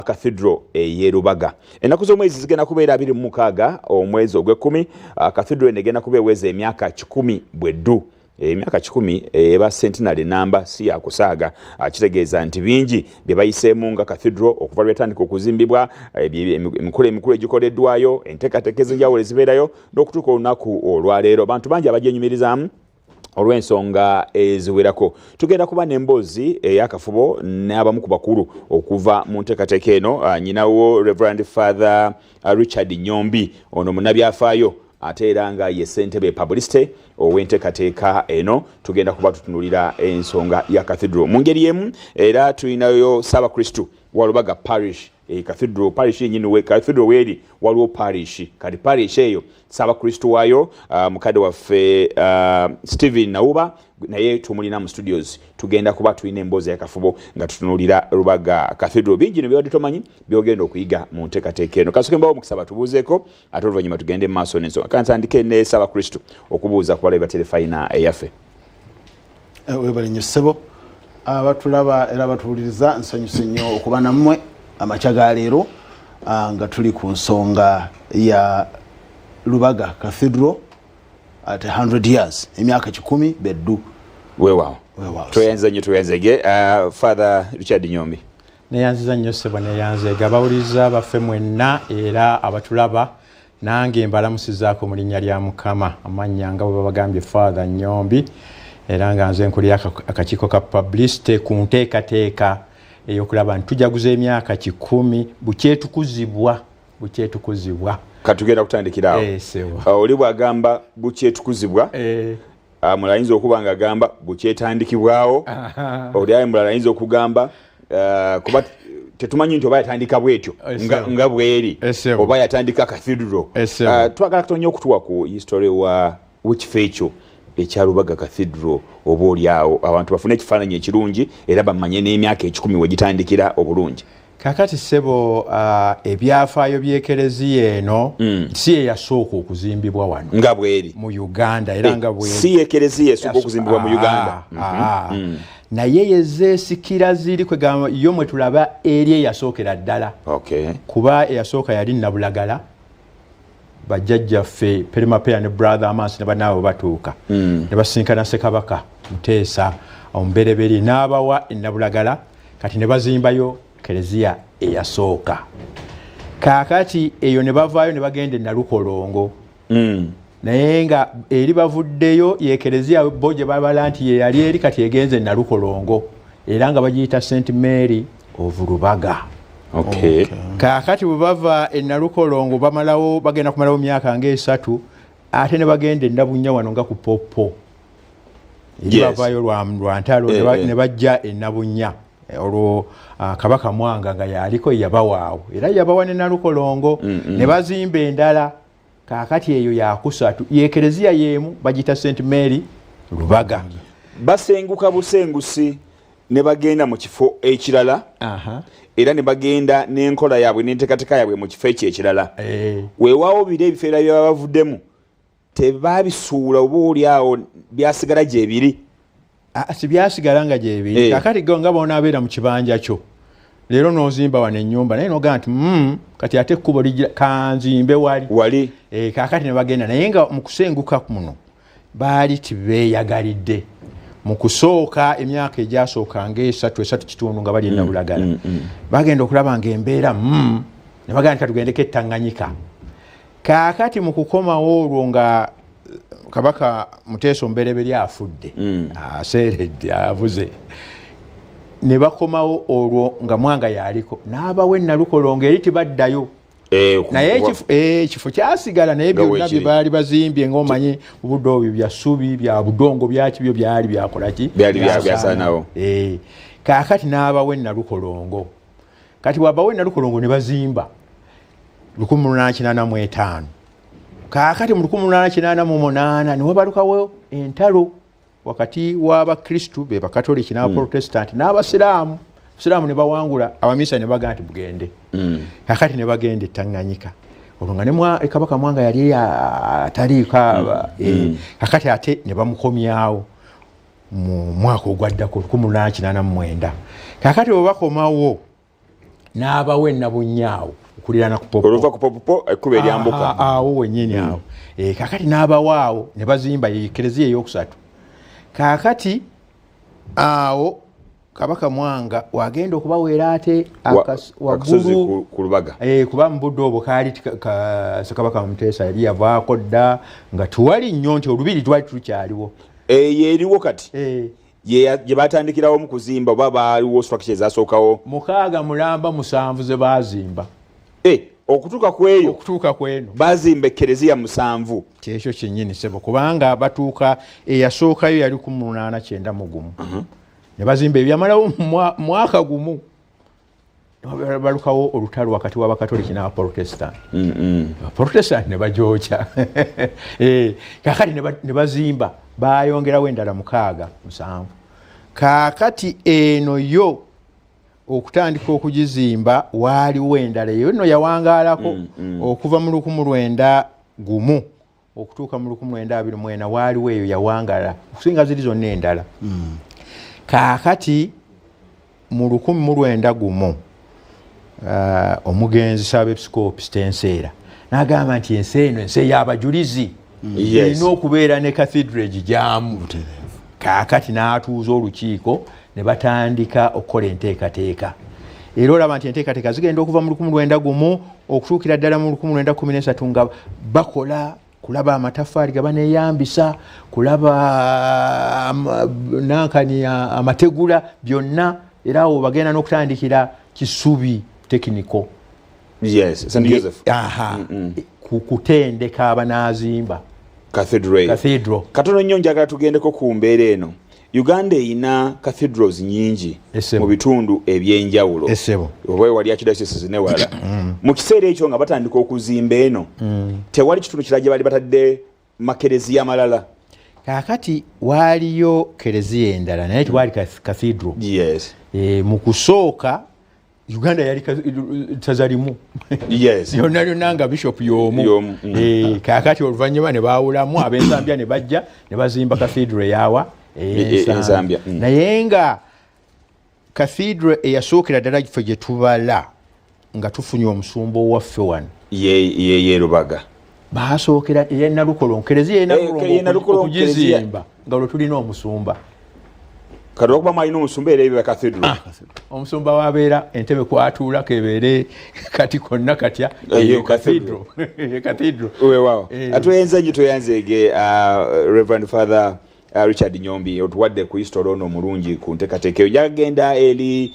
Cathedral ye Lubaga. Ennaku z'omwezi zigenda kubeera 26 omwezi ogw'ekkumi. Cathedral negenda kubeeweza emyaka 10 bweddu. Emyaka 10 eba centenary number si yakusaaga. Kitegeeza nti bingi bye bayiseemu nga Cathedral okuva lwetandika okuzimbibwa, emikulu egikoleddwayo, enteekateeka ez'enjawulo ezibeerayo n'okutuuka olunaku olwaleero. Abantu bangi abagyenyumirizaamu olw'ensonga eziwerako. Tugenda kuba n'emboozi ey'akafubo n'abamu ku bakulu okuva mu nteekateeka eno. Nyinawo Reverend Father Richard Nyombi, ono munnabyafaayo ate era nga ye ssentebe publicity ow'enteekateeka eno. Tugenda kuba tutunulira ensonga ya Cathedral mu ngeri emu, era tulinayo Ssaabakristu wa Lubaga Parish. Cathedral Parish yenyini we Cathedral weri waliwo parish, kati parish eyo Ssaabakristu waayo mukadde waffe Stephen Nauba naye tumulina mu studios. Tugenda kuba tulina emboozi y'akafubo nga tutunulira Lubaga Cathedral. Bingi ne byobadde tomanyi byogenda okuyiga mu nteekateeka eno. Kasooke mbawo mukisa batubuuzeeko ate oluvannyuma tugende mu maaso n'ensonga. Kantandike ne Ssaabakristu okubuuza ku balabe ba telefayina eyaffe. Webale nnyo ssebo abatulaba era batuwuliriza, nsanyuse nnyo okuba nammwe amakya ga leero nga tuli ku nsonga ya Lubaga Cathedral at 100 years, emyaka 10 beddu. Weewaawo tweyanziza nnyo tweyanzege. Father Richard Nyombi. Neyanziza nnyo ssebo neyanzege abawuliriza baffe mwenna era abatulaba, nange mbalamusizaako mu linnya lya Mukama. Amannya nga bwe babagambye Father Nyombi, era nga nze nkulira akakiiko ka publicity ku nteekateeka eyokulaba nti tujaguza emyaka 10 bukyetukuzibwa. Katugenda kutandikira awo. Oli bw'agamba bukyetukuzibwa, mulayinza okuba nga agamba bukyetandikibwawo. Oli aye mulala ayinza okugamba kuba tetumanyi nti oba yatandika bwetyo nga bweri oba yatandika Cathedral. Twagala kutonya okutuwa ku history wa wekifo ekyo ekya Lubaga Cathedral, oba oliawo abantu bafune ekifaananyi ekirungi era bamanye n'emyaka 10 we gitandikira obulungi. Kakati ssebo ebyafaayo by'ekereziya eno si eyasooka okuzimbibwa wano nga bweri mu Uganda, era nga bweri si ekereziya esooka okuzimbibwa mu Uganda. Naye yezeesikira ziri kwegamba yo mwe tulaba eri eyasookera ddala. Kuba eyasooka yali Nabulagala, bajjajjaffe Perimapeya ne Brother Amasi ne bannaabwe batuuka ne basinkana Ssekabaka Muteesa omubereberye n'abawa Nabulagala, kati ne bazimbayo kereziya eyasooka. Kaakati eyo ne bavaayo ne bagenda Nalukolongo. Naye nga eri bavuddeyo ye kereziya bo gye babala nti ye yali eri kati egenze Nalukolongo, era nga bagiyita St Mary of Lubaga. Kaakati bwe bava Nalukolongo bagenda kumalawo myaka nga 3, ate ne bagenda Nabunnya wano nga ku Popo. Eri bavaayo lwa ntalo ne bajja Nabunnya. Olwo Kabaka Mwanga nga yaliko yabawaawo, era yabawa ne Nalukolongo ne bazimba endala. Kaakati eyo yakusatu ye kereziya yemu bagita St Mary Lubaga. Basenguka busengusi ne bagenda mu kifo ekirala, era ne bagenda n'enkola yaabwe n'enteekateeka yaabwe mu kifo ekirala. Weewaawo biri ebifeera bye bavuddemu tebabisuula, oba oliawo byasigala gyebiri. Si byasigala nga gyebiri. Kaakati go nga bona abeera mu kibanja kyo, leero n'ozimba wano ennyumba naye n'ogaa nti kati ate ekkubo kanzimbe wali. Kaakati ne bagenda, naye nga mu kusenguka muno baali tibeeyagalidde. Mu kusooka emyaka egyasooka nga 3 kitundu nga bali Nabulagala, bagenda okulaba ng'embeera ne bagenda nti tugendeko Tanganyika. Kaakati mu kukomawo olwo nga Kabaka Muteesa omubereberye afudde, aseeredde, avuze, ne bakomawo olwo nga Mwanga yaliko n'abawe Nalukolongo eri tibaddayo. Naye ekifo kyasigala, naye byonna bye baali bazimbye ng'omanyi obudde obwo bya ssubi bya budongo byaki byo byali byakolaki byali byasaanawo. Kaakati n'abawe Nalukolongo, kati wabawe Nalukolongo ne bazimba 1885. Kaakati mu 1888 ne wabalukawo entalo wakati w'Abakristu be Bakatoliki n'Abaprotestanti n'Abasiraamu. Abasiraamu ne bawangula, Abamisa ne bagaa nti bugende. Kaakati ne bagenda e Tanganyika. Olwo nga ne Kabaka Mwanga yali ataliiko. Kaakati ate ne bamukomyawo mu mwaka ogwaddako 1889. Kaakati bwe bakomawo n'abawa ennabunyaawo okulirana ku popo oluva ku popo ekkuba eryambuka awo wennyini awo kaakati n'abawaawo ne bazimba ekereziya ey'okusatu kaakati awo Kabaka Mwanga wagenda okubaweera ate waggulu ku Lubaga kuba mu budde obwo kaali Ssekabaka Muteesa yali yavaako dda nga tuwali nnyo nti olubiri twali tukyaliwo yeeriwo kati gye batandikirawo mu kuzimba oba baaliwo structure ezasookawo 6 mulamba 7 ze baazimba okutuuka ku eno bazimba ekkereziya 7 kyekyo kyennyini ssebo kubanga batuuka eyasookayo yali 1891 ne bazimba ebyamalawo mwaka gumu balukawo olutalo wakati w'Abakatoliki n'Abaprotestant Abaprotestant ne bajookya kaakati ne bazimba bayongerawo endala 6 7 kaakati eno yo okutandika okugizimba waaliwo endala eyo nno yawangaalako okuva mu 1901 okutuuka mu 1924 waaliwo eyo yawangaala okusinga ziri zonna endala kaakati mu 1901 omugenzi Ssaabepisikoopi Stenseera n'agamba nti ensi eno ensi ey'abajulizi erina okubeera ne cathedral egigyamu kaakati n'atuuza olukiiko ne batandika okukola enteekateeka era olaba nti enteekateeka zigenda okuva mu 1901 okutuukira ddala mu 1913 nga bakola kulaba amatafaali gabaneeyambisa kulaba nankani amategula byonna era awo bagenda n'okutandikira Kisubi Technical St. Joseph kutendeka abanaazimba cathedral katono nnyo njagala tugendeko ku mbeera eno Uganda eyina cathedrals nyingi mu bitundu ebyenjawulo oba wali archdiocese newala mu kiseera ekyo nga batandika okuzimba eno tewali kitundu kirala gye bali batadde makereziya malala kaakati waaliyo kereziya endala naye tewali cathedral mu kusooka Uganda yali tazalimu yonna yonna nga bishop y'omu kaakati oluvannyuma ne baawulamu ab'Enzambya ne bajja ne bazimba cathedral eyawa Enzambya naye nga cathedral eyasookera ddala ffe gye tubala nga tufunye omusumba owaffe wano ye Lubaga baasookera eyennalukolongo kereziya eyennalukolongo okugizimba nga lwe tulina omusumba kati okuba mwalina omusumba era ebyo cathedral omusumba wabeera entebe kwatuulako ebeere kati konna katya cathedral weewaawo atuyenza nnyo toyanzeege Reverend Father Richard Nyombi otuwadde ku history ono omulungi ku nteekateeka eyo jagenda eri